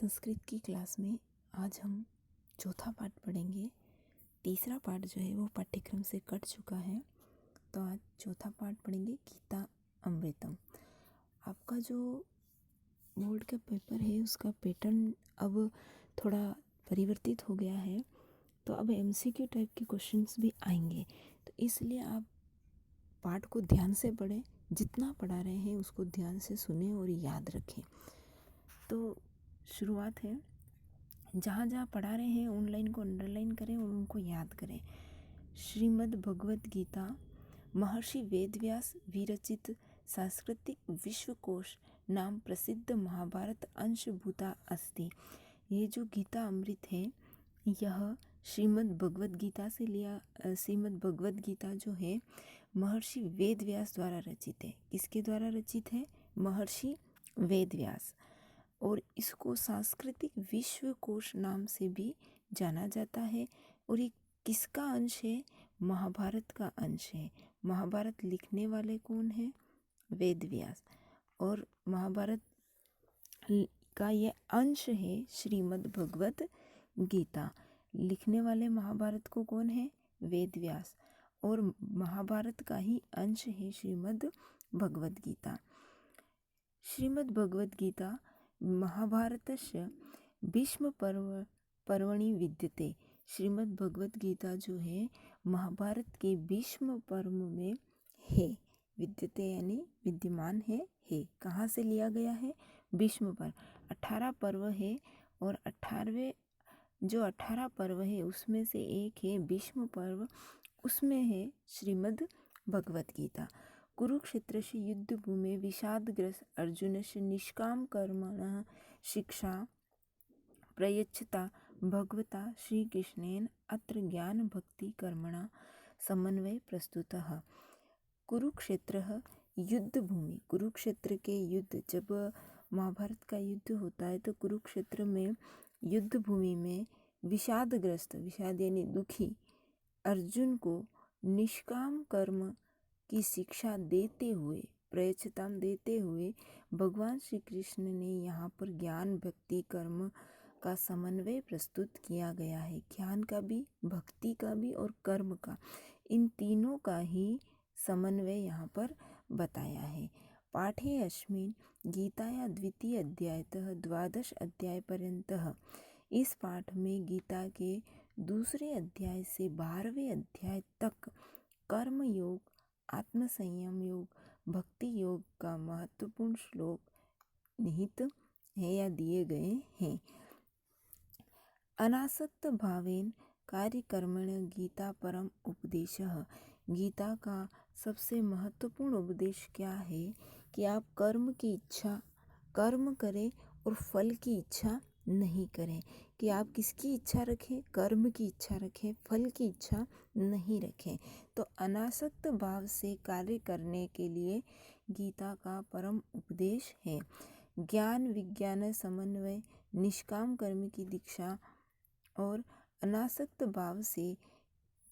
संस्कृत की क्लास में आज हम चौथा पाठ पढ़ेंगे। तीसरा पाठ जो है वो पाठ्यक्रम से कट चुका है, तो आज चौथा पाठ पढ़ेंगे गीता अमृतम। आपका जो बोर्ड का पेपर है उसका पैटर्न अब थोड़ा परिवर्तित हो गया है, तो अब एमसीक्यू टाइप के क्वेश्चंस भी आएंगे, तो इसलिए आप पाठ को ध्यान से पढ़ें। जितना पढ़ा रहे हैं उसको ध्यान से सुने और याद रखें। तो शुरुआत है, जहाँ जहाँ पढ़ा रहे हैं ऑनलाइन को अंडरलाइन करें और उनको याद करें। श्रीमद् भगवद गीता महर्षि वेदव्यास विरचित सांस्कृतिक विश्वकोश नाम प्रसिद्ध महाभारत अंशभूता अस्ति। ये जो गीता अमृत है यह श्रीमद् भगवद गीता से लिया। श्रीमद् भगवद गीता जो है महर्षि वेदव्यास द्वारा रचित है। किसके द्वारा रचित है? महर्षि वेदव्यास। और इसको सांस्कृतिक विश्वकोश नाम से भी जाना जाता है। और ये किसका अंश है? महाभारत का अंश है। महाभारत लिखने वाले कौन है? वेदव्यास। और महाभारत का ये अंश है श्रीमद् भगवद गीता। लिखने वाले महाभारत को कौन है? वेदव्यास। और महाभारत का ही अंश है श्रीमद् भगवद गीता। श्रीमद् भगवद गीता महाभारतस्य भीष्म पर्वणि विद्यते। श्रीमद् भगवद गीता जो है महाभारत के भीष्म पर्व में है। विद्यते यानी विद्यमान है। कहाँ से लिया गया है? भीष्म पर्व। 18 पर्व है और 18 पर्व है उसमें से एक है भीष्म पर्व, उसमें है श्रीमद् भगवद गीता। कुरुक्षेत्रस्य युद्धभूमि विषादग्रस्त अर्जुनस्य निष्काम कर्मणः शिक्षा प्रयच्छता भगवता श्रीकृष्णेन अत्र ज्ञान भक्ति कर्मणा समन्वय प्रस्तुतः। कुरुक्षेत्रः युद्धभूमि। कुरुक्षेत्र के युद्ध, जब महाभारत का युद्ध होता है तो कुरुक्षेत्र में युद्ध भूमि में विषादग्रस्त, विषाद यानी दुखी, अर्जुन को निष्काम कर्म की शिक्षा देते हुए, प्रयच्छताम देते हुए भगवान श्री कृष्ण ने यहाँ पर ज्ञान भक्ति कर्म का समन्वय प्रस्तुत किया गया है। ज्ञान का भी, भक्ति का भी और कर्म का, इन तीनों का ही समन्वय यहाँ पर बताया है। पाठे अस्मिन् गीताया द्वितीय अध्यायतः द्वादश अध्याय पर्यंतः। इस पाठ में गीता के दूसरे अध्याय से 12वें अध्याय तक कर्म योग, आत्मसंयम योग, भक्ति योग का महत्वपूर्ण श्लोक निहित है या दिए गए हैं। अनासक्त भावेन कार्यकर्मण गीता परम उपदेशः। गीता का सबसे महत्वपूर्ण उपदेश क्या है? कि आप कर्म करें और फल की इच्छा नहीं करें। कि आप किसकी इच्छा रखें? कर्म की इच्छा रखें, फल की इच्छा नहीं रखें। तो अनासक्त भाव से कार्य करने के लिए गीता का परम उपदेश है। ज्ञान विज्ञान समन्वय, निष्काम कर्म की दीक्षा और अनासक्त भाव से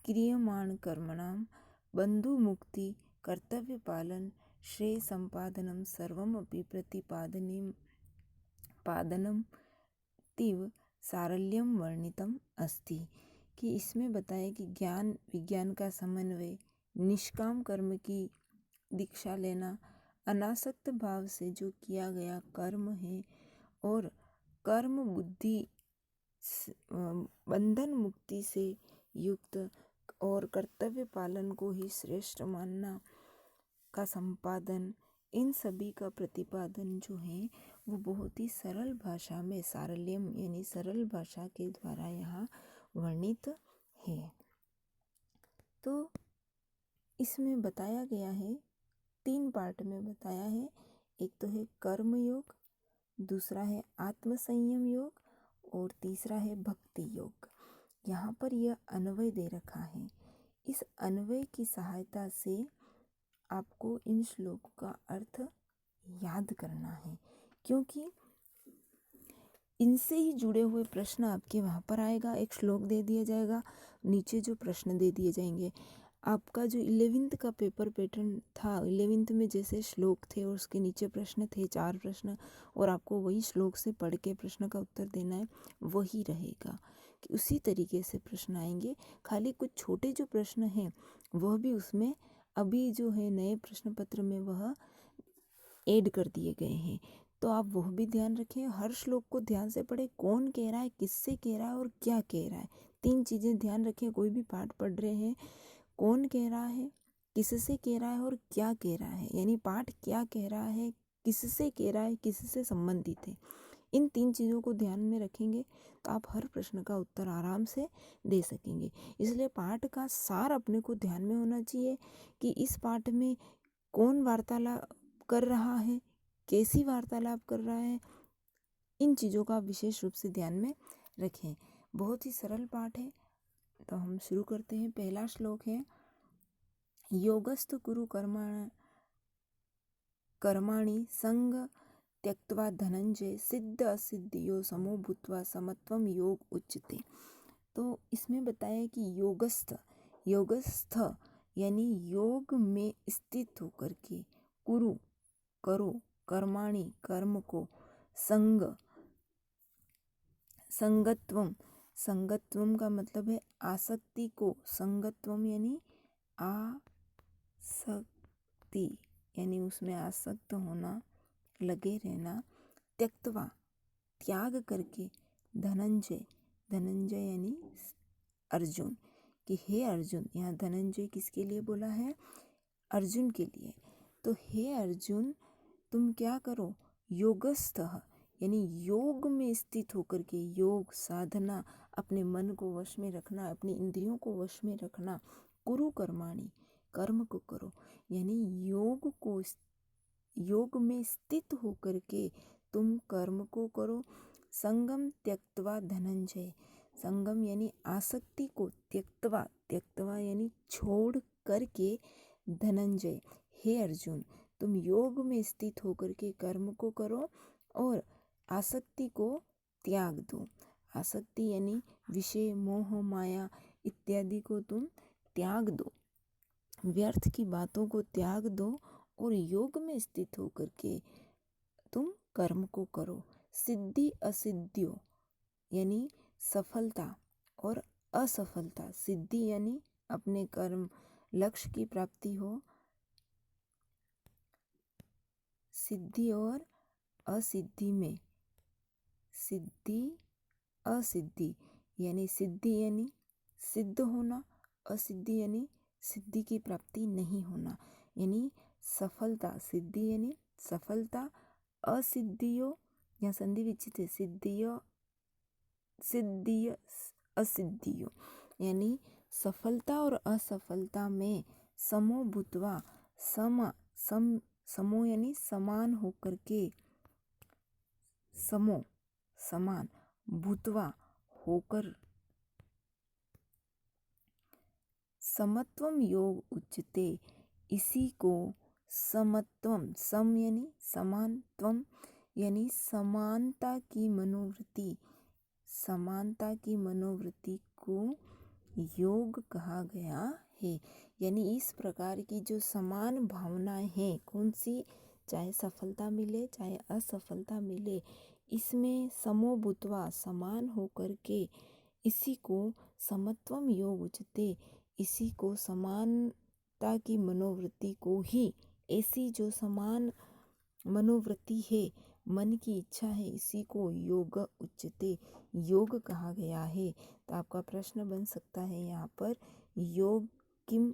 क्रियमाण कर्मणाम बंधु मुक्ति, कर्तव्य पालन, श्रेय संपादनम सर्वमपि प्रतिपादनम तीव सारल्यम वर्णितम अस्ति। कि इसमें बताया कि ज्ञान विज्ञान का समन्वय, निष्काम कर्म की दीक्षा लेना, अनासक्त भाव से जो किया गया कर्म है और कर्म बुद्धि बंधन मुक्ति से युक्त और कर्तव्य पालन को ही श्रेष्ठ मानना का संपादन, इन सभी का प्रतिपादन जो है वो बहुत ही सरल भाषा में, सारल्यम यानी सरल भाषा के द्वारा यहाँ वर्णित है। तो इसमें बताया गया है, 3 पार्ट में बताया है। एक तो है कर्म योग, दूसरा है आत्मसंयम योग और तीसरा है भक्ति योग। यहाँ पर यह अन्वय दे रखा है। इस अन्वय की सहायता से आपको इन श्लोकों का अर्थ याद करना है, क्योंकि इनसे ही जुड़े हुए प्रश्न आपके वहाँ पर आएगा। एक श्लोक दे दिया जाएगा, नीचे जो प्रश्न दे दिए जाएंगे, आपका जो 11th का पेपर पैटर्न था, 11th में जैसे श्लोक थे और उसके नीचे प्रश्न थे, 4 प्रश्न, और आपको वही श्लोक से पढ़ के प्रश्न का उत्तर देना है, वही रहेगा कि उसी तरीके से प्रश्न आएंगे। खाली कुछ छोटे जो प्रश्न हैं वह भी उसमें अभी जो है नए प्रश्न पत्र में वह ऐड कर दिए गए हैं। तो आप वह भी ध्यान रखें, हर श्लोक को ध्यान से पढ़ें, कौन कह रहा है, किससे कह रहा है और क्या कह रहा है। 3 चीज़ें ध्यान रखें। कोई भी पाठ पढ़ रहे हैं, कौन कह रहा है, किससे कह रहा है और क्या कह रहा है, यानी पाठ क्या कह रहा है, किससे कह रहा है, किससे संबंधित है। इन 3 चीज़ों को ध्यान में रखेंगे तो आप हर प्रश्न का उत्तर आराम से दे सकेंगे। इसलिए पाठ का सार अपने को ध्यान में होना चाहिए कि इस पाठ में कौन वार्तालाप कर रहा है, कैसी वार्तालाप कर रहा है। इन चीज़ों का विशेष रूप से ध्यान में रखें। बहुत ही सरल पाठ है, तो हम शुरू करते हैं। पहला श्लोक है, योगस्थ कुरु कर्माणि संग त्यक्त्वा धनंजय सिद्ध असिद्धियो समो भूत्वा समत्वम योग उच्यते। तो इसमें बताया कि योगस्थ यानी योग में स्थित होकर के, कुरु करो, कर्माणि कर्म को, संगत्वम का मतलब है आसक्ति को, संगत्वम यानी आसक्ति यानी उसमें आसक्त होना, लगे रहना, त्यक्त्वा त्याग करके, धनंजय यानी अर्जुन, कि हे अर्जुन, यहाँ धनंजय किसके लिए बोला है, अर्जुन के लिए। तो हे अर्जुन तुम क्या करो, योगस्थ यानी योग में स्थित होकर के, योग साधना, अपने मन को वश में रखना, अपनी इंद्रियों को वश में रखना, कुरु कर्माणि कर्म को करो, यानी योग में स्थित होकर के तुम कर्म को करो। संगम त्यक्त्वा धनंजय, संगम यानी आसक्ति को, त्यक्त्वा यानी छोड़ करके, धनंजय हे अर्जुन तुम योग में स्थित होकर के कर्म को करो और आसक्ति को त्याग दो। आसक्ति यानी विषय, मोह, माया इत्यादि को तुम त्याग दो, व्यर्थ की बातों को त्याग दो और योग में स्थित होकर के तुम कर्म को करो। सिद्धि असिद्धियों यानी सफलता और असफलता, सिद्धि यानी अपने कर्म लक्ष्य की प्राप्ति हो, सिद्धि और असिद्धि में, सिद्धि असिद्धि यानी सिद्धि यानी सिद्ध होना, असिद्धि यानी सिद्धि की प्राप्ति नहीं होना, यानी सफलता, सिद्धि यानी सफलता, असिद्धियों या संधि विच्छेद है, सिद्धि असिद्धियों यानी सफलता और असफलता में समो भूत्वा, समो यानी समान होकर के, समो समान, भूत्वा होकर, समत्वम योग उच्यते, इसी को समत्वम, सम यानी समान, त्वम यानी समानता की मनोवृत्ति, समानता की मनोवृत्ति को योग कहा गया है। यानी इस प्रकार की जो समान भावनाएं हैं, कौन सी, चाहे सफलता मिले चाहे असफलता मिले, इसमें समो भूत्वा समान होकर के, इसी को समत्वम योग उच्यते, इसी को समानता की मनोवृत्ति को ही, ऐसी जो समान मनोवृत्ति है, मन की इच्छा है, इसी को योग उच्यते, योग कहा गया है। तो आपका प्रश्न बन सकता है यहाँ पर, योग किम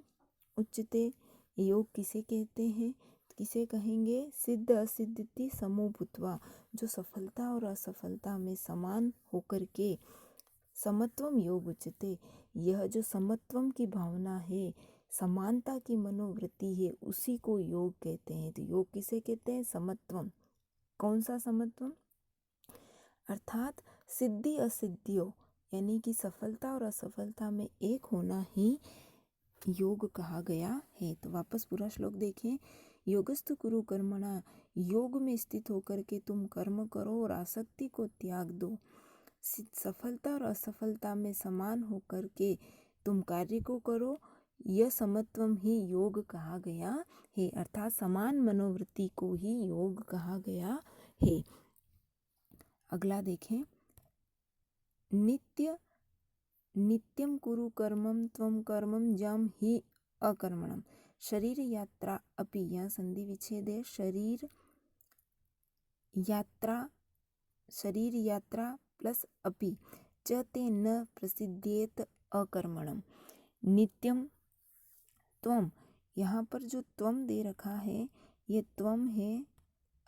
उच्यते, योग किसे कहते हैं, किसे कहेंगे, सिद्ध असिद्धि समो भूत्वा, जो सफलता और असफलता में समान होकर के, समत्वम योग उच्यते, यह जो समत्वम की भावना है, समानता की मनोवृत्ति है, उसी को योग कहते हैं। तो योग किसे कहते हैं, समत्वम। कौन सा समत्वम, अर्थात सिद्धि असिद्धियों यानी कि सफलता और असफलता में एक होना ही योग कहा गया है। तो वापस पूरा श्लोक देखें, योगस्थ कुरु कर्मणा, योग में स्थित होकर के तुम कर्म करो और आसक्ति को त्याग दो, सफलता और असफलता में समान होकर के तुम कार्य को करो, यह समत्वम ही योग कहा गया है, अर्थात समान मनोवृत्ति को ही योग कहा गया है। अगला देखें, नित्यम कुरु कर्मम त्वम कर्मम जम ही अकर्मणम। शरीर यात्रा अपि, यह संधि विच्छेद है। शरीर यात्रा प्लस अपि च ते न प्रसिद्धेत अकर्मणम। नित्यम त्वम, यहाँ पर जो त्वम दे रखा है ये त्वम है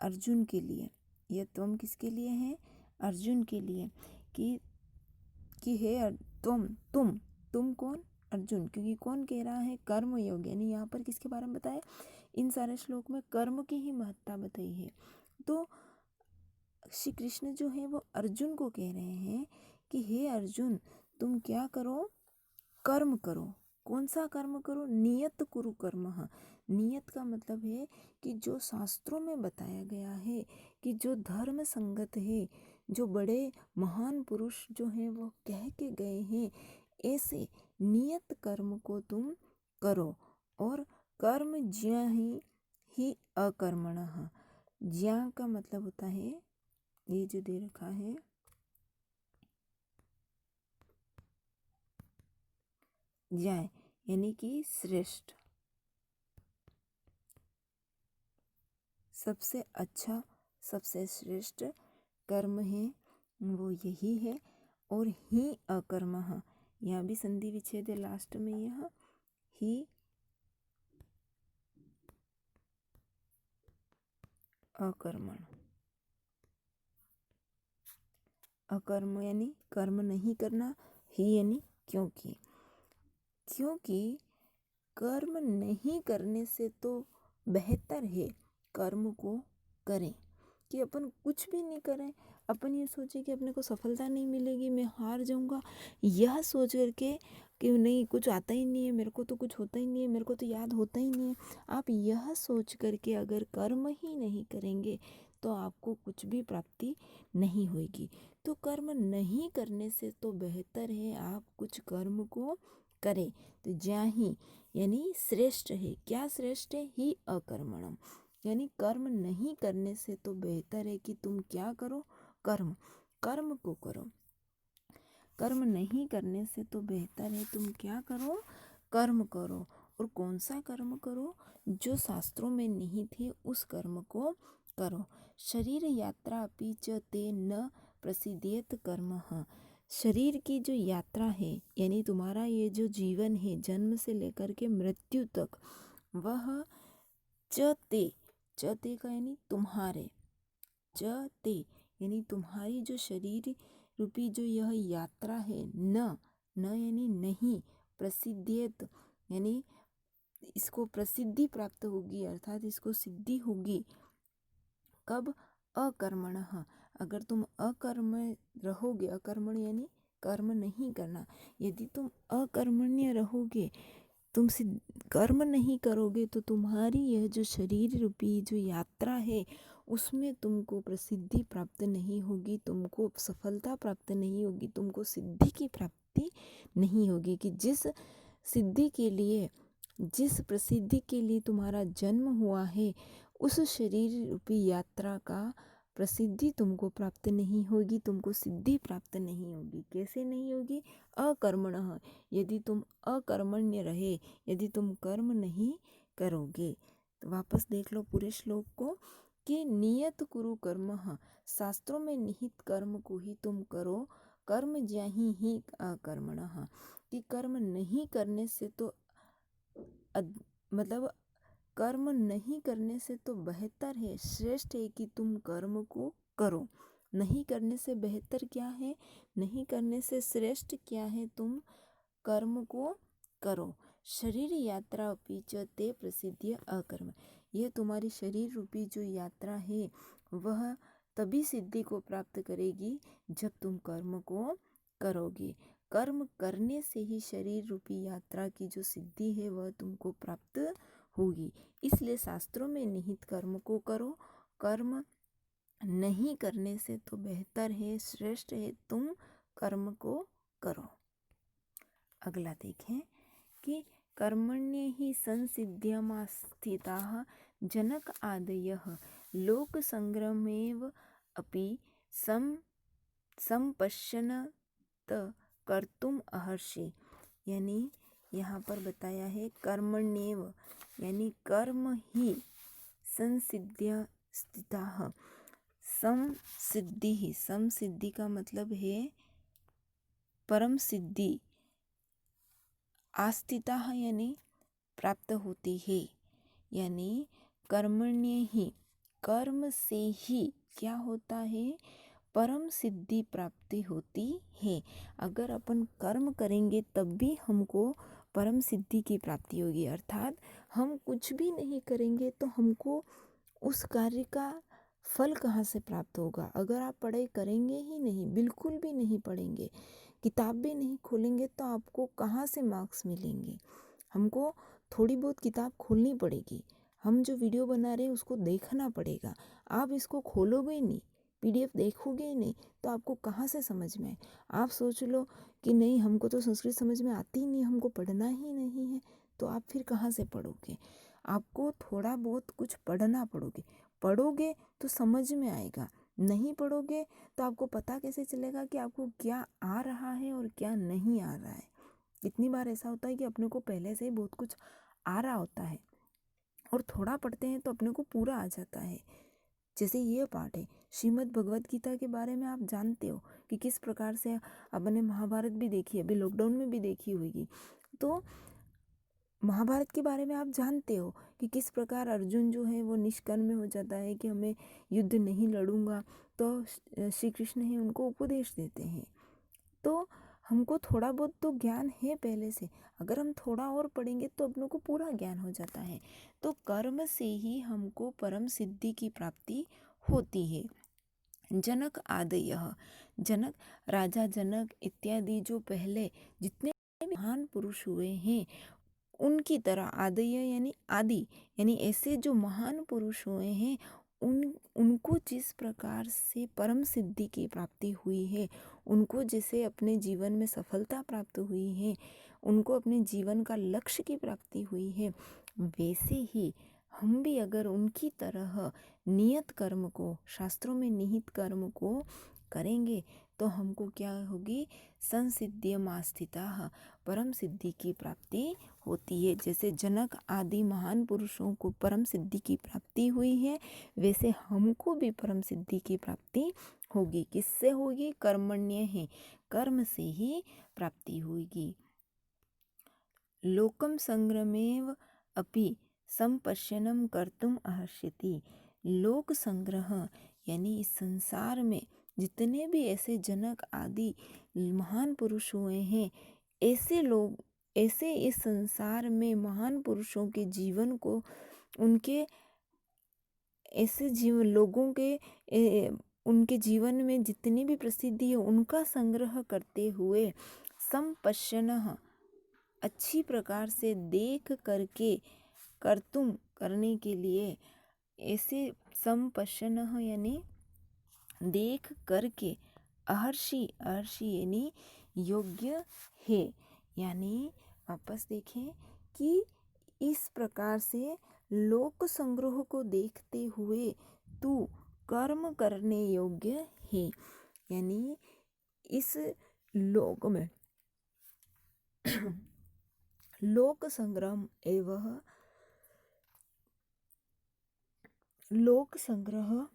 अर्जुन के लिए। यह त्वम किसके लिए है? अर्जुन के लिए। कि है तुम कौन? अर्जुन। क्योंकि कौन कह रहा है? कर्म योग। यानी यहाँ पर किसके बारे में बताए? इन सारे श्लोक में कर्म की ही महत्ता बताई है। तो श्री कृष्ण जो है वो अर्जुन को कह रहे हैं कि हे अर्जुन, तुम क्या करो? कर्म करो। कौन सा कर्म करो? नियत कुरु कर्मः। नियत का मतलब है कि जो शास्त्रों में बताया गया है, कि जो धर्म संगत है, जो बड़े महान पुरुष जो हैं वो कह के गए हैं, ऐसे नियत कर्म को तुम करो। और कर्म ज्ञा ही अकर्मणः। ज्ञा का मतलब होता है, ये जो दे रखा है, ज्ञा यानी कि श्रेष्ठ, सबसे अच्छा, सबसे श्रेष्ठ कर्म है वो यही है। और ही अकर्मः, यहाँ भी संधि विच्छेद है लास्ट में। यह ही अकर्मण। अकर्म यानी कर्म नहीं करना, ही यानी क्योंकि कर्म नहीं करने से तो बेहतर है कर्म को करें। कि अपन कुछ भी नहीं करें, अपन ये सोचे कि अपने को सफलता नहीं मिलेगी, मैं हार जाऊंगा, यह सोच करके कि नहीं कुछ आता ही नहीं है मेरे को, तो कुछ होता ही नहीं है मेरे को, तो याद होता ही नहीं है। आप यह सोच करके अगर कर्म ही नहीं करेंगे तो आपको कुछ भी प्राप्ति नहीं होगी। तो कर्म नहीं करने से तो बेहतर है आप कुछ कर्म को करें। तो ज्या ही यानी श्रेष्ठ है। क्या श्रेष्ठ है? ही अकर्मणम। यानी कर्म नहीं करने से तो बेहतर है कि तुम क्या करो? कर्म को करो। कर्म नहीं करने से तो बेहतर है तुम क्या करो? कर्म करो। और कौन सा कर्म करो? जो शास्त्रों में निहित है उस कर्म को करो। शरीर यात्रा अपि च ते न प्रसिद्धेत कर्मः। शरीर की जो यात्रा है, यानी तुम्हारा ये जो जीवन है जन्म से लेकर के मृत्यु तक, वह च ते का यानी तुम्हारे, च ते यानी तुम्हारी जो शरीर रूपी जो यह यात्रा है, न यानी नहीं, प्रसिद्धेत यानी इसको प्रसिद्धि प्राप्त होगी, अर्थात इसको सिद्धि होगी। कब? अकर्मणः। अगर तुम अकर्म रहोगे, अकर्मण यानी कर्म नहीं करना, यदि तुम अकर्मण्य रहोगे, तुम कर्म नहीं करोगे, तो तुम्हारी यह जो शरीर रूपी जो यात्रा है उसमें तुमको प्रसिद्धि प्राप्त नहीं होगी, तुमको सफलता प्राप्त नहीं होगी, तुमको सिद्धि की प्राप्ति नहीं होगी। कि जिस सिद्धि के लिए, जिस प्रसिद्धि के लिए तुम्हारा जन्म हुआ है, उस शरीर रूपी यात्रा का प्रसिद्धि तुमको प्राप्त नहीं होगी, तुमको सिद्धि प्राप्त नहीं होगी। कैसे नहीं होगी? अकर्मणः। यदि तुम अकर्मण्य रहे, यदि तुम कर्म नहीं करोगे। तो वापस देख लो पूरे श्लोक को, कि नियत कुरु कर्मः, शास्त्रों में निहित कर्म को ही तुम करो। कर्म ज्याहि ही अकर्मणः। कि कर्म नहीं करने से तो मतलब कर्म नहीं करने से तो बेहतर है, श्रेष्ठ है कि तुम कर्म को करो। नहीं करने से बेहतर क्या है? नहीं करने से श्रेष्ठ क्या है? तुम कर्म को करो। शरीर यात्रा अपि च ते प्रसिद्ध अकर्म। यह तुम्हारी शरीर रूपी जो यात्रा है वह तभी सिद्धि को प्राप्त करेगी जब तुम कर्म को करोगे। कर्म करने से ही शरीर रूपी यात्रा की जो सिद्धि है वह तुमको प्राप्त होगी। इसलिए शास्त्रों में निहित कर्म को करो। कर्म नहीं करने से तो बेहतर है, श्रेष्ठ है तुम कर्म को करो। अगला देखें कि कर्मण्य ही संसिद्ध्यमास्थिताः जनक आदयः लोकसंग्रमेव अपि संपश्यन्त कर्तुम अहर्षि। यानी यहाँ पर बताया है कर्मण्येव यानी कर्म ही संसिद्ध्य स्थिताः। समसिद्धि, समसिद्धि का मतलब है परम सिद्धि। आस्थिताः यानी प्राप्त होती है। यानी कर्मण्य ही, कर्म से ही क्या होता है, परम सिद्धि प्राप्ति होती है। अगर अपन कर्म करेंगे तब भी हमको परम सिद्धि की प्राप्ति होगी। अर्थात हम कुछ भी नहीं करेंगे तो हमको उस कार्य का फल कहाँ से प्राप्त होगा। अगर आप पढ़ाई करेंगे ही नहीं, बिल्कुल भी नहीं पढ़ेंगे, किताब भी नहीं खोलेंगे तो आपको कहाँ से मार्क्स मिलेंगे। हमको थोड़ी बहुत किताब खोलनी पड़ेगी। हम जो वीडियो बना रहे हैं उसको देखना पड़ेगा। आप इसको खोलोगे ही नहीं, PDF देखोगे ही नहीं तो आपको कहाँ से समझ में आए। आप सोच लो कि नहीं हमको तो संस्कृत समझ में आती ही नहीं, हमको पढ़ना ही नहीं है, तो आप फिर कहाँ से पढ़ोगे। आपको थोड़ा बहुत कुछ पढ़ना पढ़ोगे तो समझ में आएगा। नहीं पढ़ोगे तो आपको पता कैसे चलेगा कि आपको क्या आ रहा है और क्या नहीं आ रहा है। कितनी बार ऐसा होता है कि अपने को पहले से ही बहुत कुछ आ रहा होता है और थोड़ा पढ़ते हैं तो अपने को पूरा आ जाता है। जैसे ये पाठ है, श्रीमद् भगवत गीता के बारे में आप जानते हो कि किस प्रकार से आपने महाभारत भी देखी है, अभी लॉकडाउन में भी देखी होगी। तो महाभारत के बारे में आप जानते हो कि किस प्रकार अर्जुन जो है वो निष्कर्म हो जाता है कि हमें युद्ध नहीं लड़ूंगा, तो श्री कृष्ण ही उनको उपदेश देते हैं। तो हमको थोड़ा बहुत तो ज्ञान है पहले से, अगर हम थोड़ा और पढ़ेंगे तो अपनों को पूरा ज्ञान हो जाता है। तो कर्म से ही हमको परम सिद्धि की प्राप्ति होती है। जनक आदयः, जनक राजा जनक इत्यादि जो पहले जितने भी महान पुरुष हुए हैं उनकी तरह, आदय यानी आदि, यानी ऐसे जो महान पुरुष हुए हैं उनको जिस प्रकार से परम सिद्धि की प्राप्ति हुई है, उनको जैसे अपने जीवन में सफलता प्राप्त हुई है, उनको अपने जीवन का लक्ष्य की प्राप्ति हुई है, वैसे ही हम भी अगर उनकी तरह नियत कर्म को, शास्त्रों में निहित कर्म को करेंगे तो हमको क्या होगी, संसिद्ध्यमास्थिताः, परम सिद्धि की प्राप्ति होती है। जैसे जनक आदि महान पुरुषों को परम सिद्धि की प्राप्ति हुई है, वैसे हमको भी परम सिद्धि की प्राप्ति होगी। किससे होगी, कर्मण्य है, कर्म से ही प्राप्ति होगी। लोकम संग्रमेव अपि संपश्यनं कर्तुम अहर्षति। लोक संग्रह यानी इस संसार में जितने भी ऐसे जनक आदि महान पुरुष हुए हैं, ऐसे लोग, ऐसे इस संसार में महान पुरुषों के जीवन को, उनके ऐसे जीवन लोगों के उनके जीवन में जितनी भी प्रसिद्धि है उनका संग्रह करते हुए, संपश्यनः अच्छी प्रकार से देख करके, कर्तुम करने के लिए, ऐसे संपश्यनः यानी देख करके, अहर्षि, अहर्षि यानी योग्य है। यानी वापस देखें कि इस प्रकार से लोक संग्रह को देखते हुए तू कर्म करने योग्य है। यानी इस लोक में लोक संग्रह एवं लोक संग्रह,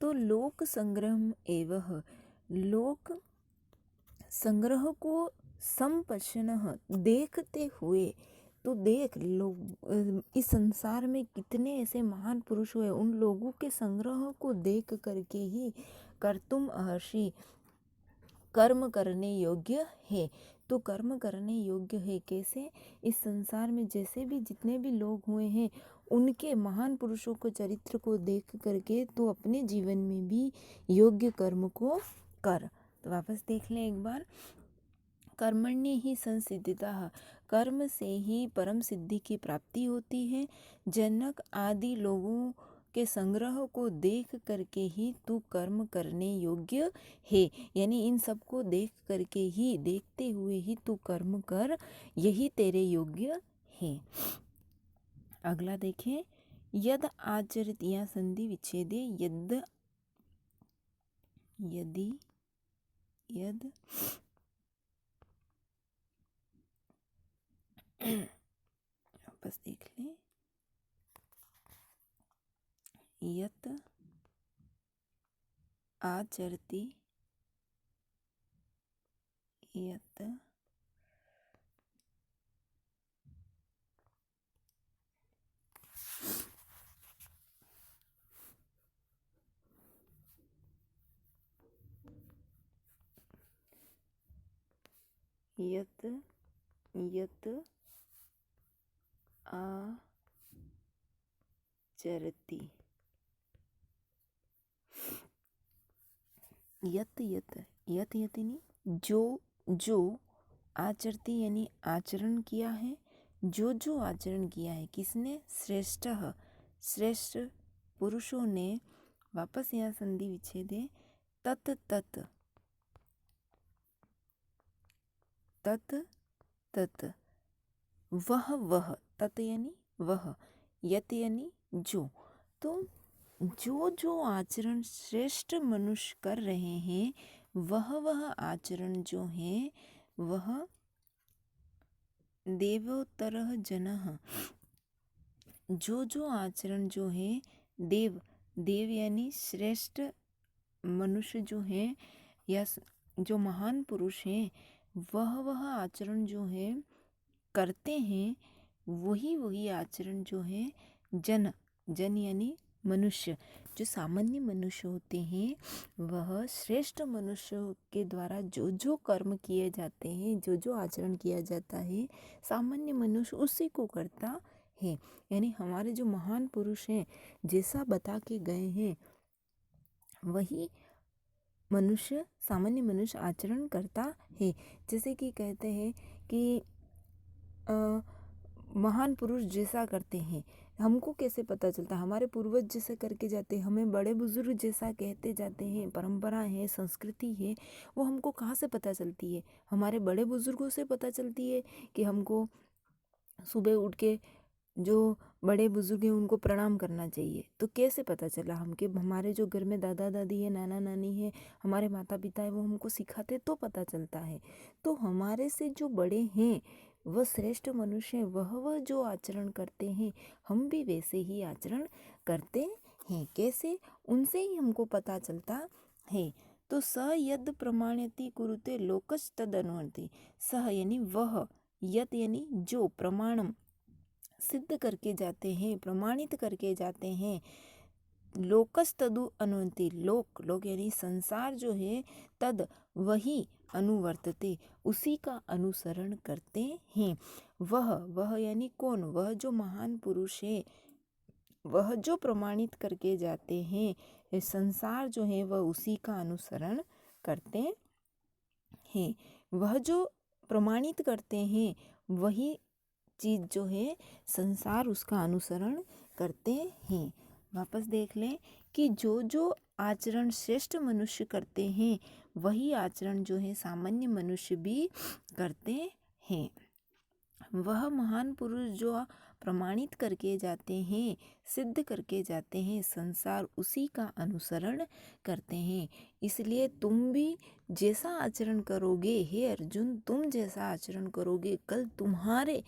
तो लोक संग्रह एवं लोक संग्रह को संपश्यनः देखते हुए, तो देख लोग इस संसार में कितने ऐसे महान पुरुष हुए, उन लोगों के संग्रह को देख करके ही कर्तुम अहर्षि, कर्म करने योग्य है। तो कर्म करने योग्य है कैसे, इस संसार में जैसे भी जितने भी लोग हुए हैं उनके महान पुरुषों को चरित्र को देख करके तो अपने जीवन में भी योग्य कर्म को कर। तो वापस देख लें एक बार, कर्मण्य ही संसिद्धितः, कर्म से ही परम सिद्धि की प्राप्ति होती है। जनक आदि लोगों के संग्रह को देख करके ही तू कर्म करने योग्य है। यानी इन सब को देख करके ही, देखते हुए ही तू कर्म कर, यही तेरे योग्य है। अगला देखें, यद आचरित या संधि विच्छेदे यद, यदि, यद वापस देख लें, यत आचरति, यत यत यत आचरति, यत यत, यत यत यानी जो आचरति यानी आचरण किया है, जो आचरण किया है किसने, श्रेष्ठ, श्रेष्ठ पुरुषों ने। वापस यहाँ संधि विच्छेद है, तत तत, तत तत, वह, तत यानी वह, यत यानी जो। तो जो आचरण श्रेष्ठ मनुष्य कर रहे हैं, वह आचरण जो है वह देवोत्तरः जनः, जो आचरण जो है देव यानी श्रेष्ठ मनुष्य जो है या जो महान पुरुष हैं, वह आचरण जो है करते हैं, वही आचरण जो है जन यानी मनुष्य, जो सामान्य मनुष्य होते हैं, वह श्रेष्ठ मनुष्य के द्वारा जो कर्म किए जाते हैं, जो आचरण किया जाता है, सामान्य मनुष्य उसी को करता है। यानी हमारे जो महान पुरुष हैं जैसा बता के गए हैं, वही मनुष्य, सामान्य मनुष्य आचरण करता है। जैसे कि कहते हैं कि महान पुरुष जैसा करते हैं, हमको कैसे पता चलता, हमारे पूर्वज जैसे करके जाते हैं, हमें बड़े बुजुर्ग जैसा कहते जाते हैं, परंपरा है, संस्कृति है, वो हमको कहाँ से पता चलती है, हमारे बड़े बुजुर्गों से पता चलती है कि हमको सुबह उठ के जो बड़े बुजुर्ग हैं उनको प्रणाम करना चाहिए। तो कैसे पता चला हमके, हमारे जो घर में दादा दादी है, नाना नानी है, हमारे माता पिता है, वो हमको सिखाते तो पता चलता है। तो हमारे से जो बड़े हैं वह श्रेष्ठ मनुष्य हैं, वह जो आचरण करते हैं, हम भी वैसे ही आचरण करते हैं। कैसे, उनसे ही हमको पता चलता है। तो स यद प्रमाणयति कुरुते लोकस तद अनुवर्ति, सह यानी वह, यत यानी जो, प्रमाणम सिद्ध करके जाते हैं, प्रमाणित करके जाते हैं, लोकस तदु अनुवर्ति, लोक यानी संसार जो है, तद वही, अनुवर्तते उसी का अनुसरण करते हैं। वह यानी कौन, वह जो महान पुरुष है, वह जो प्रमाणित करके जाते हैं, संसार जो है वह उसी का अनुसरण करते हैं। वह जो प्रमाणित करते हैं, वही चीज़ जो है संसार उसका अनुसरण करते हैं। वापस देख लें कि जो आचरण श्रेष्ठ मनुष्य करते हैं, वही आचरण जो है सामान्य मनुष्य भी करते हैं। वह महान पुरुष जो प्रमाणित करके जाते हैं, सिद्ध करके जाते हैं, संसार उसी का अनुसरण करते हैं। इसलिए तुम भी जैसा आचरण करोगे, हे अर्जुन, तुम जैसा आचरण करोगे, कल तुम्हारे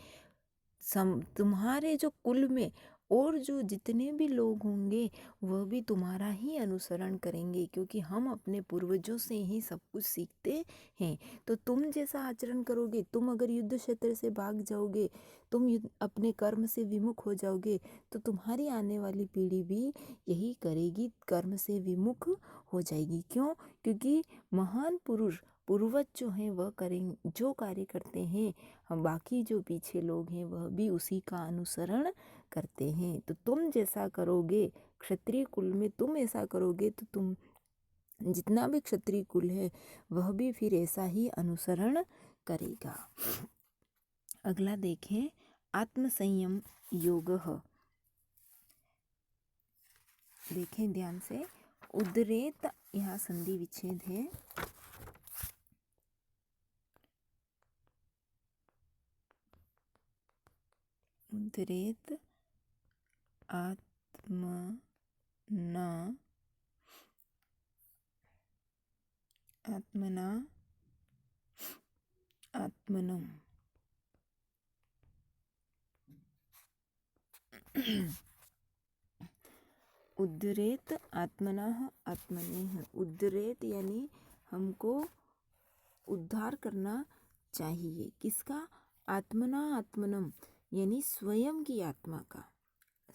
जो कुल में और जो जितने भी लोग होंगे वह भी तुम्हारा ही अनुसरण करेंगे, क्योंकि हम अपने पूर्वजों से ही सब कुछ सीखते हैं। तो तुम जैसा आचरण करोगे, तुम अगर युद्ध क्षेत्र से भाग जाओगे, तुम अपने कर्म से विमुख हो जाओगे, तो तुम्हारी आने वाली पीढ़ी भी यही करेगी, कर्म से विमुख हो जाएगी। क्यों? क्योंकि महान पूर्वज जो हैं वह करेंगे, जो कार्य करते हैं, हम बाकी जो पीछे लोग हैं वह भी उसी का अनुसरण करते हैं। तो तुम जैसा करोगे, क्षत्रिय कुल में तुम ऐसा करोगे, तो तुम जितना भी क्षत्रिय कुल है वह भी फिर ऐसा ही अनुसरण करेगा। अगला देखें, आत्मसंयम योगः। देखें ध्यान से, उद्रेत यहाँ संधि विच्छेद है, उद्रेत आत्मना आत्मना आत्मनम। उद्रेत आत्मनः आत्मनेः। उद्रेत यानी हमको उद्धार करना चाहिए, किसका? आत्मना आत्मनम यानी स्वयं की आत्मा का,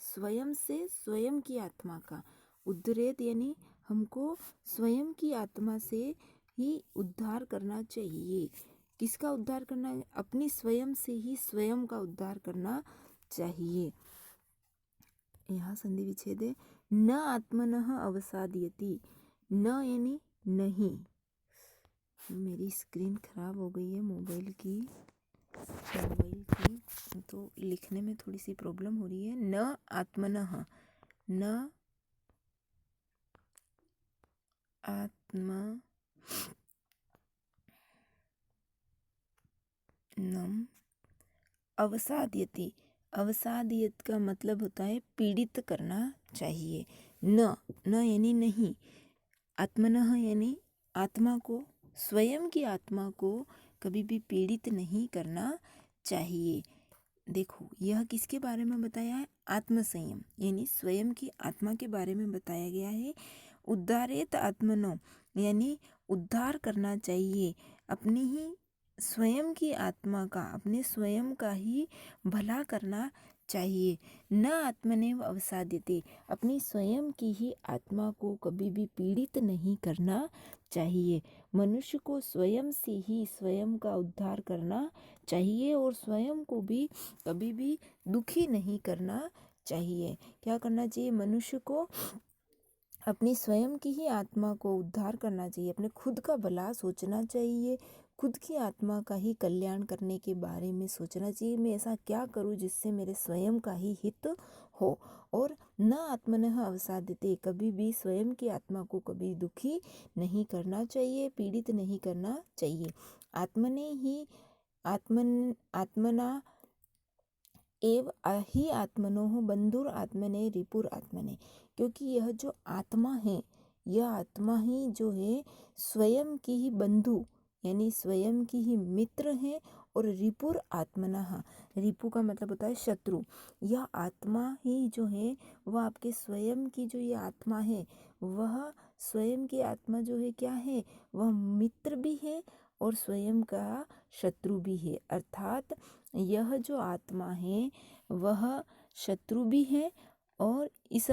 स्वयं से स्वयं की आत्मा का। उद्रेत यानी हमको स्वयं की आत्मा से ही उद्धार करना चाहिए। किसका उद्धार करना है? अपनी स्वयं से ही स्वयं का उद्धार करना चाहिए। यहाँ संधि विच्छेद है, न आत्मनः अवसादयति। न यानी नहीं, मेरी स्क्रीन खराब हो गई है मोबाइल की, तो लिखने में थोड़ी सी प्रॉब्लम हो रही है। न आत्मनः, न आत्मनम अवसादयति। अवसादयत का मतलब होता है पीड़ित करना चाहिए। न यानी नहीं, आत्मनः यानी आत्मा को, स्वयं की आत्मा को कभी भी पीड़ित नहीं करना चाहिए। देखो यह किसके बारे में बताया है? आत्मसंयम यानी स्वयं की आत्मा के बारे में बताया गया है। उद्धारेत आत्मनो यानी उद्धार करना चाहिए अपनी ही स्वयं की आत्मा का, अपने स्वयं का ही भला करना चाहिए। न आत्मनेव अवसाद्यते, अपनी स्वयं की ही आत्मा को कभी भी पीड़ित नहीं करना चाहिए। मनुष्य को स्वयं से ही स्वयं का उद्धार करना चाहिए और स्वयं को भी कभी भी दुखी नहीं करना चाहिए। क्या करना चाहिए? मनुष्य को अपनी स्वयं की ही आत्मा को उद्धार करना चाहिए, अपने खुद का भला सोचना चाहिए, खुद की आत्मा का ही कल्याण करने के बारे में सोचना चाहिए। मैं ऐसा क्या करूं जिससे मेरे स्वयं का ही हित हो। और न आत्मनः अवसाद्यते, कभी भी स्वयं की आत्मा को कभी दुखी नहीं करना चाहिए, पीड़ित नहीं करना चाहिए। आत्मने ही आत्मना एव ही आत्मनोः बंधुर आत्मने रिपुर आत्मने, क्योंकि यह जो आत्मा है, यह आत्मा ही जो है स्वयं की ही बंधु यानी स्वयं की ही मित्र है। और रिपुर आत्मनः, रिपु का मतलब होता है शत्रु। यह आत्मा ही जो है वह आपके स्वयं की जो ये आत्मा है, वह स्वयं की आत्मा जो है क्या है? वह मित्र भी है और स्वयं का शत्रु भी है। अर्थात यह जो आत्मा है वह शत्रु भी है और इस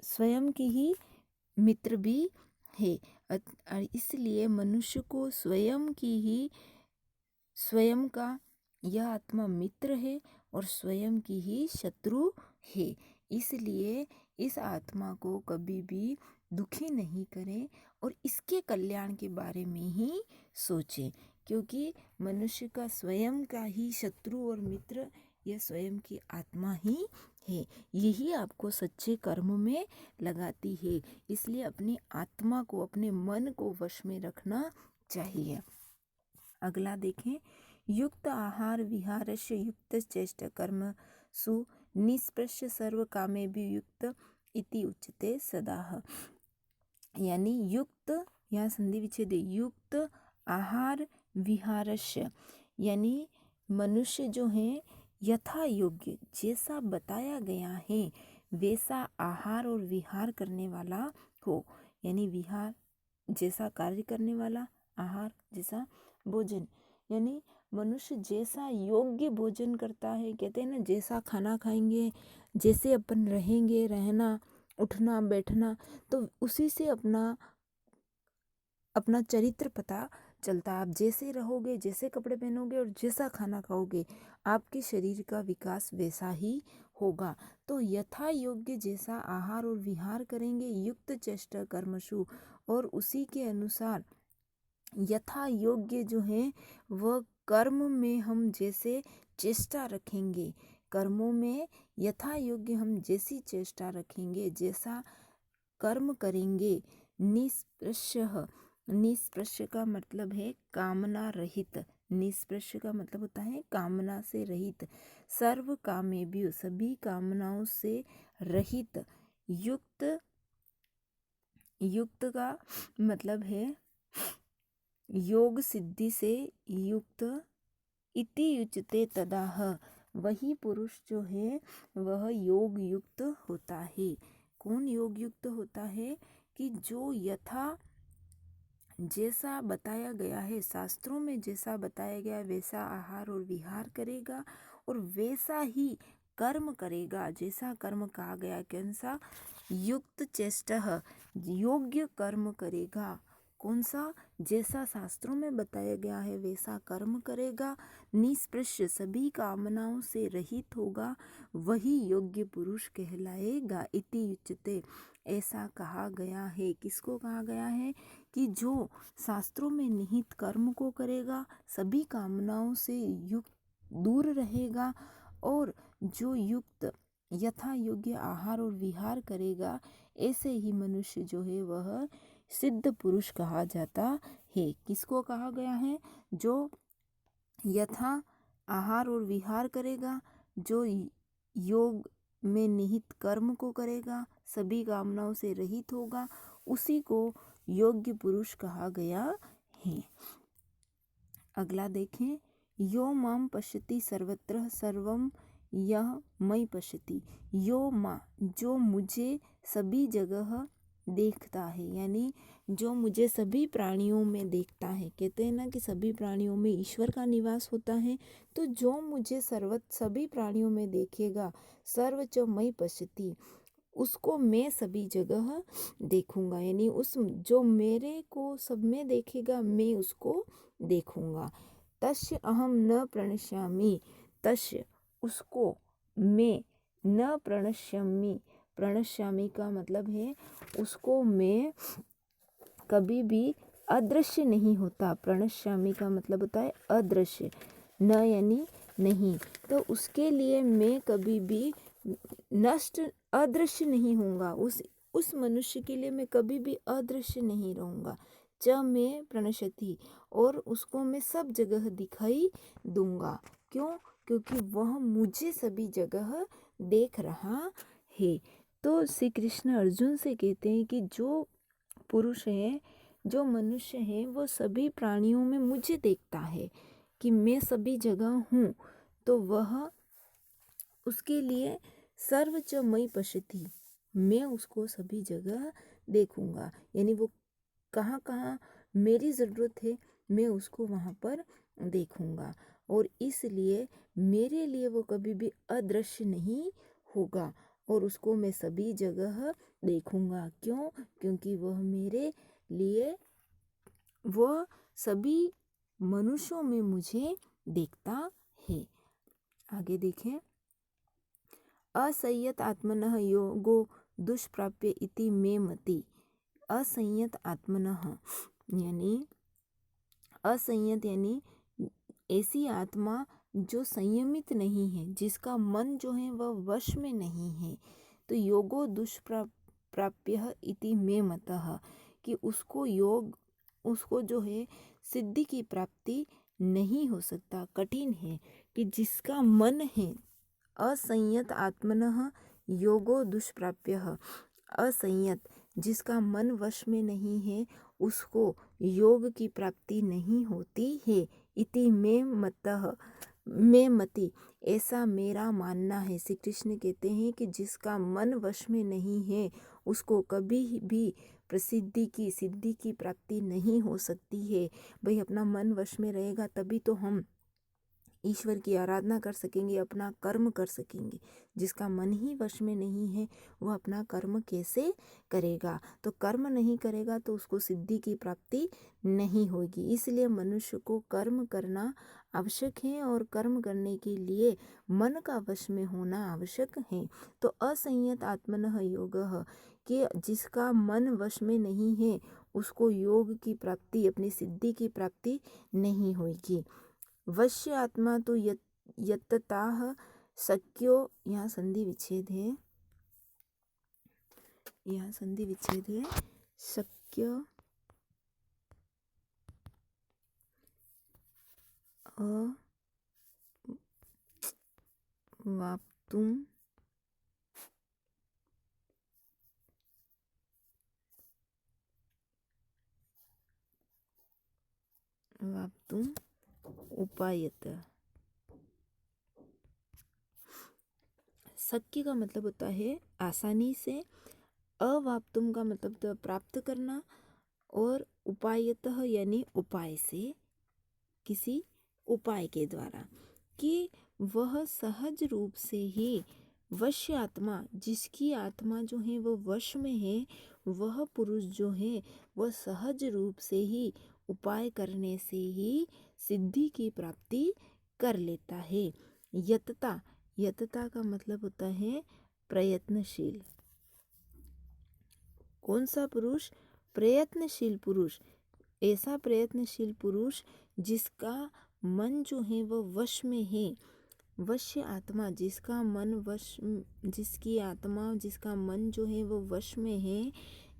स्वयं की ही मित्र भी है। इसलिए मनुष्य को स्वयं की ही, स्वयं का यह आत्मा मित्र है और स्वयं की ही शत्रु है। इसलिए इस आत्मा को कभी भी दुखी नहीं करें और इसके कल्याण के बारे में ही सोचें, क्योंकि मनुष्य का स्वयं का ही शत्रु और मित्र यह स्वयं की आत्मा ही है। यही आपको सच्चे कर्म में लगाती है। इसलिए अपनी आत्मा को, अपने मन को वश में रखना चाहिए। अगला देखें, युक्त आहार विहारस्य युक्त चेष्ट कर्मसु निष्पृश्य सर्व कामे भी युक्त इति उच्यते सदाह। यानी युक्त, यहाँ संधि विच्छेद, युक्त आहार विहारस्य यानी मनुष्य जो है यथा योग्य, जैसा बताया गया है वैसा आहार और विहार करने वाला हो। यानी विहार जैसा कार्य करने वाला, आहार जैसा भोजन, यानी मनुष्य जैसा योग्य भोजन करता है। कहते हैं ना, जैसा खाना खाएंगे, जैसे अपन रहेंगे, रहना उठना बैठना, तो उसी से अपना चरित्र पता चलता है। आप जैसे रहोगे, जैसे कपड़े पहनोगे और जैसा खाना खाओगे, आपके शरीर का विकास वैसा ही होगा। तो यथा योग्य जैसा आहार और विहार करेंगे, युक्त चेष्टा कर्मशु, और उसी के अनुसार यथा योग्य जो है वह कर्म में हम जैसे चेष्टा रखेंगे, कर्मों में यथा योग्य हम जैसी चेष्टा रखेंगे, जैसा कर्म करेंगे। निष्पृश्य, निष्पृश्य का मतलब है कामना रहित, निष्पृश्य का मतलब होता है कामना से रहित। सर्व कामेभ्यो, सभी कामनाओं से रहित। युक्त, युक्त का मतलब है योग सिद्धि से युक्त। इति युच्यते तदाह, वही पुरुष जो है वह योग युक्त होता है। कौन योग युक्त होता है? कि जो यथा जैसा बताया गया है, शास्त्रों में जैसा बताया गया वैसा आहार और विहार करेगा और वैसा ही कर्म करेगा। जैसा कर्म कहा गया कौन सा? युक्त चेष्टः, योग्य कर्म करेगा। कौन सा? जैसा शास्त्रों में बताया गया है वैसा कर्म करेगा। निष्पृश्य, सभी कामनाओं से रहित होगा, वही योग्य पुरुष कहलाएगा। इति युच्यते, ऐसा कहा गया है। किसको कहा गया है? कि जो शास्त्रों में निहित कर्म को करेगा, सभी कामनाओं से युक्त दूर रहेगा और जो युक्त यथा योग्य आहार और विहार करेगा, ऐसे ही मनुष्य जो है वह सिद्ध पुरुष कहा जाता है। किसको कहा गया है? जो यथा आहार और विहार करेगा, जो योग में निहित कर्म को करेगा, सभी कामनाओं से रहित होगा, उसी को योग्य पुरुष कहा गया है। अगला देखें, यो माम पश्यति सर्वत्र सर्वम यह मई पश्यति। यो मां, जो मुझे सभी जगह देखता है, यानी जो मुझे सभी प्राणियों में देखता है। कहते हैं ना कि सभी प्राणियों में ईश्वर का निवास होता है, तो जो मुझे सभी प्राणियों में देखेगा, सर्व च मई पश्यति, उसको मैं सभी जगह देखूंगा। यानी उस जो मेरे को सब में देखेगा, मैं उसको देखूंगा। तस्य अहम न प्रणश्यामि, तस्य उसको मैं, न प्रणश्यामि, प्रणश्यामि का मतलब है उसको मैं कभी भी अदृश्य नहीं होता। प्रणश्यामि का मतलब होता है अदृश्य, न यानी नहीं, तो उसके लिए मैं कभी भी नष्ट अदृश्य नहीं होऊंगा। उस मनुष्य के लिए मैं कभी भी अदृश्य नहीं रहूँगा। च मैं प्रणश्यति, और उसको मैं सब जगह दिखाई दूंगा। क्यों? क्योंकि वह मुझे सभी जगह देख रहा है। तो श्री कृष्ण अर्जुन से कहते हैं कि जो पुरुष है, जो मनुष्य है, वो सभी प्राणियों में मुझे देखता है कि मैं सभी जगह हूँ, तो वह उसके लिए सर्व च मई पश्यति, मैं उसको सभी जगह देखूंगा। यानी वो कहाँ कहाँ मेरी ज़रूरत है, मैं उसको वहाँ पर देखूंगा, और इसलिए मेरे लिए वो कभी भी अदृश्य नहीं होगा और उसको मैं सभी जगह देखूंगा। क्यों? क्योंकि वह मेरे लिए, वह सभी मनुष्यों में मुझे देखता है। आगे देखें, असंयत आत्मनः योगो दुष्प्राप्य इति मे मति। असंयत आत्मनः यानी असंयत यानी ऐसी आत्मा जो संयमित नहीं है, जिसका मन जो है वह वश में नहीं है। तो योगो दुष्प्राप्य इति मे मतः, कि उसको योग, उसको जो है सिद्धि की प्राप्ति नहीं हो सकता, कठिन है। कि जिसका मन है असंयत आत्मनः योगो दुष्प्राप्य, असंयत जिसका मन वश में नहीं है, उसको योग की प्राप्ति नहीं होती है। इति में मतः, में मति, ऐसा मेरा मानना है। श्री कृष्ण कहते हैं कि जिसका मन वश में नहीं है, उसको कभी भी प्रसिद्धि की, सिद्धि की प्राप्ति नहीं हो सकती है। भाई अपना मन वश में रहेगा तभी तो हम ईश्वर की आराधना कर सकेंगे, अपना कर्म कर सकेंगे। जिसका मन ही वश में नहीं है, वह अपना कर्म कैसे करेगा? तो कर्म नहीं करेगा तो उसको सिद्धि की प्राप्ति नहीं होगी। इसलिए मनुष्य को कर्म करना आवश्यक है और कर्म करने के लिए मन का वश में होना आवश्यक है। तो असंयत आत्मनः योगः, कि जिसका मन वश में नहीं है, उसको योग की प्राप्ति, अपनी सिद्धि की प्राप्ति नहीं होगी। वश्य आत्मा तो यत्तताः शक्यो, यहाँ संधि विच्छेद है, यहाँ संधि विच्छेद है। शक्य अवाप्तुम उपायत। शक्य का मतलब होता है आसानी से, अवाप्तुम का मतलब प्राप्त करना, और उपायतः यानी उपाय से, किसी उपाय के द्वारा, कि वह सहज रूप से ही वश्य आत्मा, जिसकी आत्मा जो है वो वश में है, वह पुरुष जो है वह सहज रूप से ही उपाय करने से ही सिद्धि की प्राप्ति कर लेता है। यतता, यतता का मतलब होता है प्रयत्नशील। कौन सा पुरुष? प्रयत्नशील पुरुष। ऐसा प्रयत्नशील पुरुष जिसका मन जो है वह वश में है। वश्य आत्मा, जिसका मन वश, जिसकी आत्मा, जिसका मन जो है वो वश में है,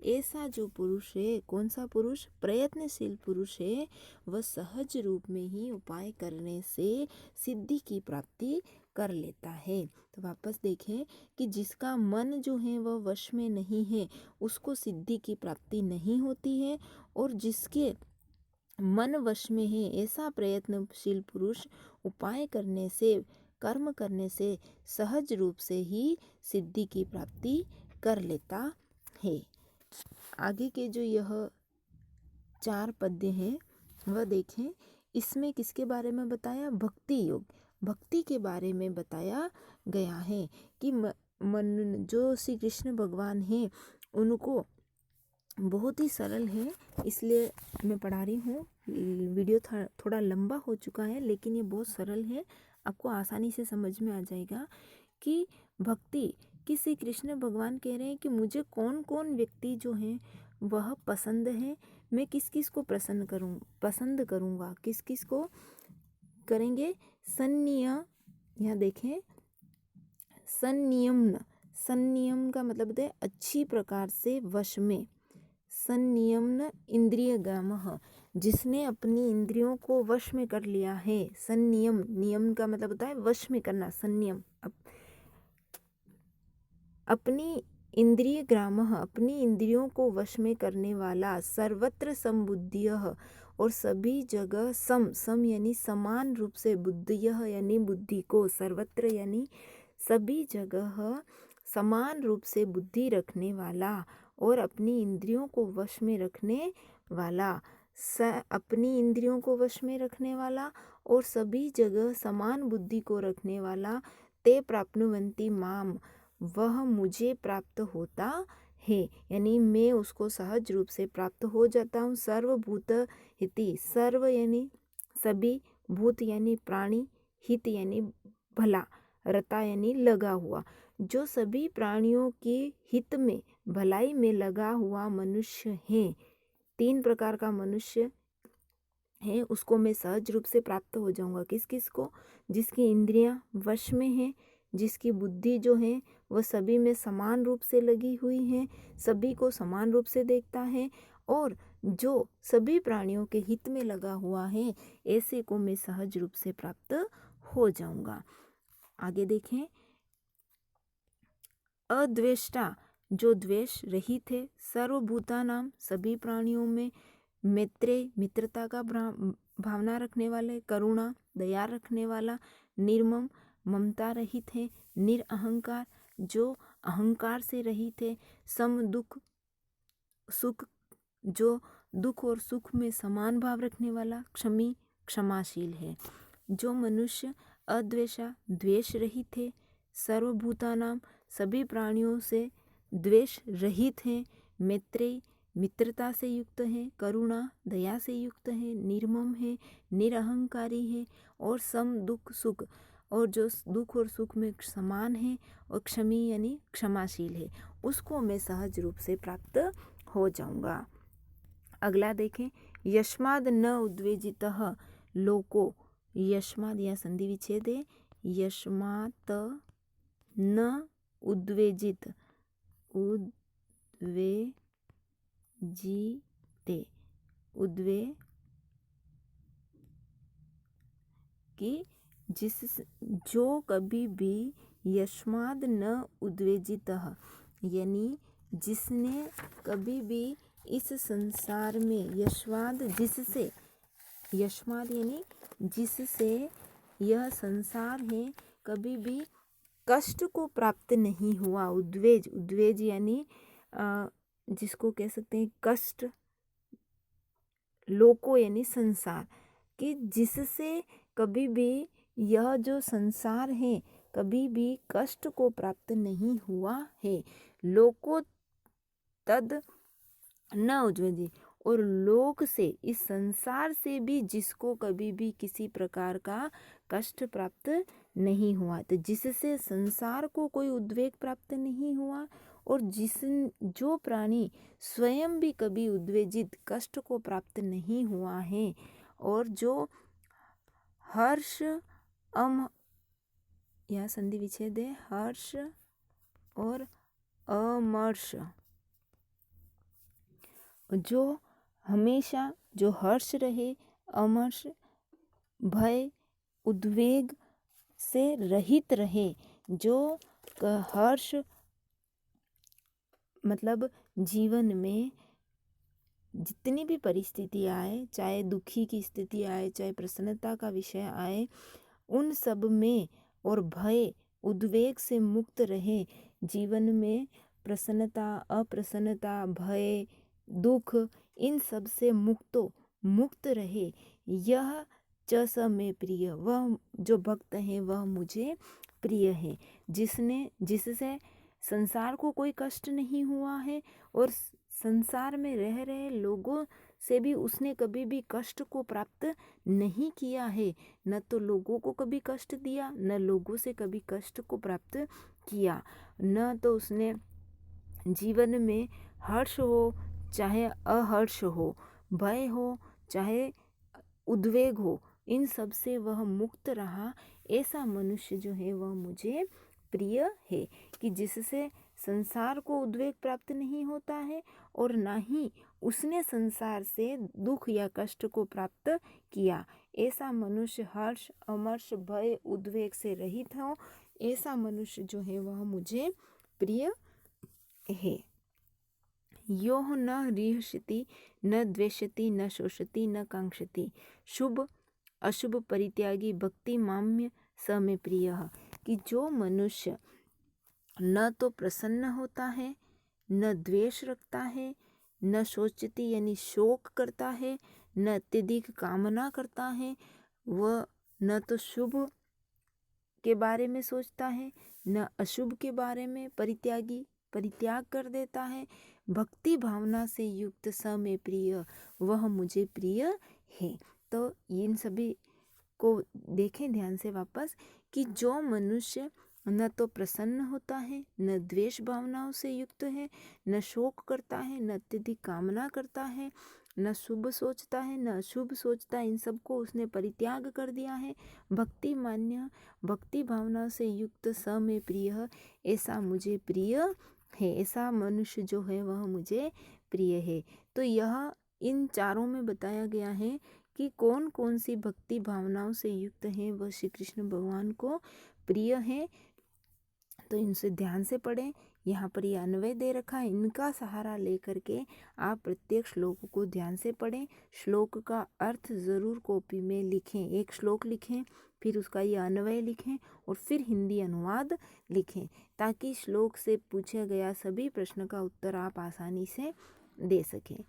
ऐसा जो पुरुष है, कौन सा पुरुष? प्रयत्नशील पुरुष है, वह सहज रूप में ही उपाय करने से सिद्धि की प्राप्ति कर लेता है। तो वापस देखें कि जिसका मन जो है वह वश में नहीं है, उसको सिद्धि की प्राप्ति नहीं होती है, और जिसके मन वश में है, ऐसा प्रयत्नशील पुरुष उपाय करने से, कर्म करने से सहज रूप से ही सिद्धि की प्राप्ति कर लेता है। आगे के जो यह 4 पद्य हैं वह देखें। इसमें किसके बारे में बताया? भक्ति योग, भक्ति के बारे में बताया गया है कि मन जो श्री कृष्ण भगवान हैं उनको बहुत ही सरल है, इसलिए मैं पढ़ा रही हूँ। वीडियो थोड़ा लंबा हो चुका है, लेकिन ये बहुत सरल है, आपको आसानी से समझ में आ जाएगा कि भक्ति, कि श्री कृष्ण भगवान कह रहे हैं कि मुझे कौन कौन व्यक्ति जो हैं वह पसंद है, मैं किस किस को पसंद करूँगा, किस किस को करेंगे। यहाँ देखें, संनियमन, संनियम का मतलब होता है अच्छी प्रकार से वश में। संनियमन इंद्रिय ग्रामः, जिसने अपनी इंद्रियों को वश में कर लिया है। संनियम, नियम का मतलब होता है वश में करना, संनियम। अपनी इंद्रिय ग्रामः, अपनी इंद्रियों को वश में करने वाला। सर्वत्र समबुद्धियः, और सभी जगह सम यानी समान रूप से, बुद्धियः यानी बुद्धि को, सर्वत्र यानी सभी जगह समान रूप से बुद्धि रखने वाला, और अपनी इंद्रियों को वश में रखने वाला। अपनी इंद्रियों को वश में रखने वाला और सभी जगह समान बुद्धि को रखने वाला। ते प्राप्नुवन्ति माम, वह मुझे प्राप्त होता है, यानी मैं उसको सहज रूप से प्राप्त हो जाता हूँ। सर्वभूत हिति, सर्व यानी सभी, भूत यानी प्राणी, हित यानी भला, रता यानी लगा हुआ, जो सभी प्राणियों के हित में, भलाई में लगा हुआ मनुष्य है। 3 प्रकार का मनुष्य है, उसको मैं सहज रूप से प्राप्त हो जाऊंगा। किस किस को? जिसकी इंद्रियां वश में है, जिसकी बुद्धि जो है वह सभी में समान रूप से लगी हुई है, सभी को समान रूप से देखता है, और जो सभी प्राणियों के हित में लगा हुआ है, ऐसे को मैं सहज रूप से प्राप्त हो जाऊंगा। आगे देखें, अद्वेष्टा, जो द्वेष रहित है। सर्वभूतानां, सभी प्राणियों में। मैत्रेय, मित्रता का भावना रखने वाले। करुणा, दया रखने वाला। निर्मम, ममता रहित है। निरअहंकार, जो अहंकार से रहित है। सम दुख सुख, जो दुख और सुख में समान भाव रखने वाला। क्षमी, क्षमाशील है। जो मनुष्य अद्वेषा, द्वेष रहित है। सर्वभूतानां, सभी प्राणियों से द्वेष रहित है। मैत्रेय, मित्रता से युक्त है। करुणा, दया से युक्त है। निर्मम है, निरअहंकारी है। और सम दुख सुख, और जो दुख और सुख में समान है। और क्षमी यानी क्षमाशील है, उसको मैं सहज रूप से प्राप्त हो जाऊंगा। अगला देखें, यस्माद् न उद्वेजितः लोको, यस्माद् या संधि विच्छेद है। यस्मात् न उद्वेजित, उद्वेजिते, उद्वेग कि जिस जो कभी भी यस्माद् न उद्वेजितः, यानी जिसने कभी भी इस संसार में यस्माद् जिससे, यस्माद् यानी जिससे यह संसार है कभी भी कष्ट को प्राप्त नहीं हुआ। उद्वेज, उद्वेज यानी जिसको कह सकते हैं कष्ट, लोको यानी संसार, कि जिससे कभी भी यह जो संसार है कभी भी कष्ट को प्राप्त नहीं हुआ है। लोको तद न उद्वेजी, और लोक से, इस संसार से भी जिसको कभी भी किसी प्रकार का कष्ट प्राप्त नहीं हुआ। तो जिससे संसार को कोई उद्वेग प्राप्त नहीं हुआ, और जो प्राणी स्वयं भी कभी उद्वेजित कष्ट को प्राप्त नहीं हुआ है, और जो हर्ष यह संधि विच्छेद है, हर्ष और अमर्ष, जो हमेशा जो हर्ष रहे, अमर्ष, भय, उद्वेग से रहित रहे, जो हर्ष मतलब जीवन में जितनी भी परिस्थिति आए, चाहे दुखी की स्थिति आए, चाहे प्रसन्नता का विषय आए, उन सब में, और भय उद्वेग से मुक्त रहे। जीवन में प्रसन्नता, अप्रसन्नता, भय, दुख, इन सब से मुक्त रहे। यह च स में प्रिय, वह जो भक्त है वह मुझे प्रिय है। जिससे संसार को कोई कष्ट नहीं हुआ है, और संसार में रह रहे लोगों से भी उसने कभी भी कष्ट को प्राप्त नहीं किया है। न तो लोगों को कभी कष्ट दिया, न लोगों से कभी कष्ट को प्राप्त किया। न तो उसने जीवन में हर्ष हो चाहे अहर्ष हो, भय हो चाहे उद्वेग हो, इन सब से वह मुक्त रहा। ऐसा मनुष्य जो है वह मुझे प्रिय है, कि जिससे संसार को उद्वेग प्राप्त नहीं होता है, और ना ही उसने संसार से दुख या कष्ट को प्राप्त किया। ऐसा मनुष्य हर्ष, अमर्ष, भय, उद्वेग से रहित हो, ऐसा मनुष्य जो है वह मुझे प्रिय है। योह न ह्रीहषति, न द्वेषति, न शोषति, न कांक्षति, शुभ अशुभ परित्यागी, भक्ति माम्य स में प्रिय। कि जो मनुष्य न तो प्रसन्न होता है, न द्वेष रखता है, न शोचती यानी शोक करता है, न अत्यधिक कामना करता है, वह न तो शुभ के बारे में सोचता है, न अशुभ के बारे में परित्याग कर देता है, भक्ति भावना से युक्त स में प्रिय, वह मुझे प्रिय है। तो इन सभी को देखें ध्यान से वापस, कि जो मनुष्य न तो प्रसन्न होता है, न द्वेष भावनाओं से युक्त है, न शोक करता है, न अत्यधिक कामना करता है, न शुभ सोचता है, न अशुभ सोचता है, इन सबको उसने परित्याग कर दिया है, भक्ति मान्य, भक्ति भावना से युक्त स में प्रिय, ऐसा मुझे प्रिय है। ऐसा मनुष्य जो है वह मुझे प्रिय है। तो यह इन चारों में बताया गया है कि कौन कौन सी भक्ति भावनाओं से युक्त हैं, वह श्री कृष्ण भगवान को प्रिय है। तो इनसे ध्यान से पढ़ें। यहाँ पर ये अन्वय दे रखा है, इनका सहारा लेकर के आप प्रत्येक श्लोक को ध्यान से पढ़ें। श्लोक का अर्थ ज़रूर कॉपी में लिखें, एक श्लोक लिखें, फिर उसका ये अन्वय लिखें, और फिर हिंदी अनुवाद लिखें, ताकि श्लोक से पूछा गया सभी प्रश्न का उत्तर आप आसानी से दे सकें।